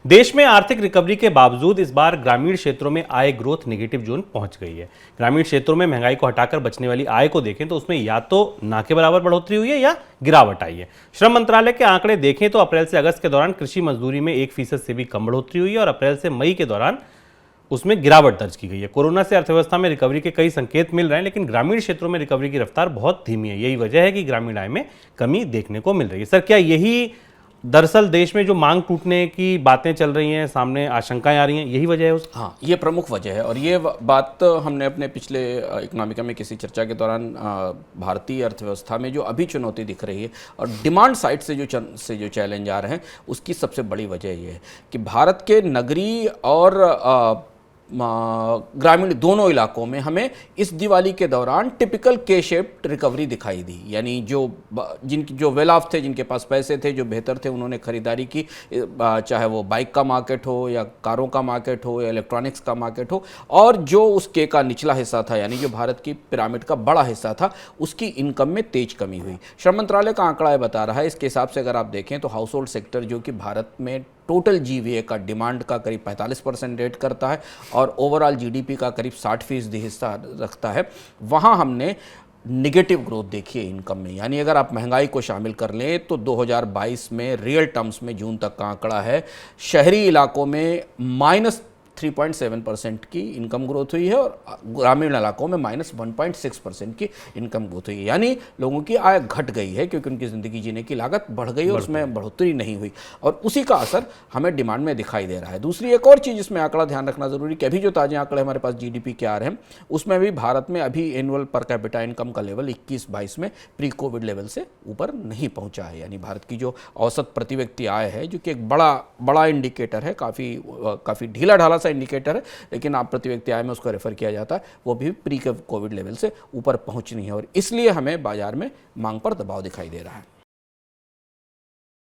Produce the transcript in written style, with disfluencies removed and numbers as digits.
देश में आर्थिक रिकवरी के बावजूद इस बार ग्रामीण क्षेत्रों में आय ग्रोथ नेगेटिव जोन पहुंच गई है। ग्रामीण क्षेत्रों में महंगाई को हटाकर बचने वाली आय को देखें तो उसमें या तो ना के बराबर बढ़ोतरी हुई है या गिरावट आई है। श्रम मंत्रालय के आंकड़े देखें तो अप्रैल से अगस्त के दौरान कृषि मजदूरी में 1% से भी कम बढ़ोतरी हुई है और अप्रैल से मई के दौरान उसमें गिरावट दर्ज की गई है। कोरोना से अर्थव्यवस्था में रिकवरी के कई संकेत मिल रहे हैं, लेकिन ग्रामीण क्षेत्रों में रिकवरी की रफ्तार बहुत धीमी है। यही वजह है कि ग्रामीण आय में कमी देखने को मिल रही है। सर, क्या यही दरअसल देश में जो मांग टूटने की बातें चल रही हैं, सामने आशंकाएं आ रही हैं, यही वजह है उसकी? हाँ, ये प्रमुख वजह है और ये बात हमने अपने पिछले इकोनॉमिका में किसी चर्चा के दौरान भारतीय अर्थव्यवस्था में जो अभी चुनौती दिख रही है और डिमांड साइड से जो चैलेंज आ रहे हैं, उसकी सबसे बड़ी वजह ये है कि भारत के नगरीय और ग्रामीण दोनों इलाकों में हमें इस दिवाली के दौरान टिपिकल के शेप्ड रिकवरी दिखाई दी। यानी जो वेल ऑफ थे, जिनके पास पैसे थे, जो बेहतर थे, उन्होंने खरीदारी की, चाहे वो बाइक का मार्केट हो या कारों का मार्केट हो या इलेक्ट्रॉनिक्स का मार्केट हो। और जो उस के का निचला हिस्सा था, यानी जो भारत की पिरामिड का बड़ा हिस्सा था, उसकी इनकम में तेज कमी हुई। श्रम मंत्रालय का आंकड़ा बता रहा है, इसके हिसाब से अगर आप देखें तो हाउस होल्ड सेक्टर, जो कि भारत में टोटल जीवीए का डिमांड का करीब 45% रेट करता है और ओवरऑल जीडीपी का करीब 60% हिस्सा रखता है, वहाँ हमने निगेटिव ग्रोथ देखी है इनकम में। यानी अगर आप महंगाई को शामिल कर लें तो 2022 में रियल टर्म्स में जून तक का आंकड़ा है, शहरी इलाकों में -3.7% की इनकम ग्रोथ हुई है और ग्रामीण इलाकों में -1.6% की इनकम ग्रोथ हुई है। यानी लोगों की आय घट गई है क्योंकि उनकी ज़िंदगी जीने की लागत बढ़ गई और उसमें बढ़ोतरी नहीं हुई और उसी का असर हमें डिमांड में दिखाई दे रहा है। दूसरी एक और चीज़ इसमें आंकड़ा ध्यान रखना जरूरी कि अभी जो ताज़े आंकड़े हमारे पास जीडीपी के आ रहे हैं, उसमें भी भारत में अभी एनुअल पर कैपिटा इनकम का लेवल 21-22 में प्री कोविड लेवल से ऊपर नहीं पहुँचा है। यानी भारत की जो औसत प्रति व्यक्ति आय है, जो कि एक बड़ा इंडिकेटर है, काफ़ी ढीला ढाला सा इंडिकेटर है, लेकिन आप प्रति व्यक्ति आय में उसको रेफर किया जाता है, वो भी प्री कोविड लेवल से ऊपर पहुंचनी है और इसलिए हमें बाजार में मांग पर दबाव दिखाई दे रहा है।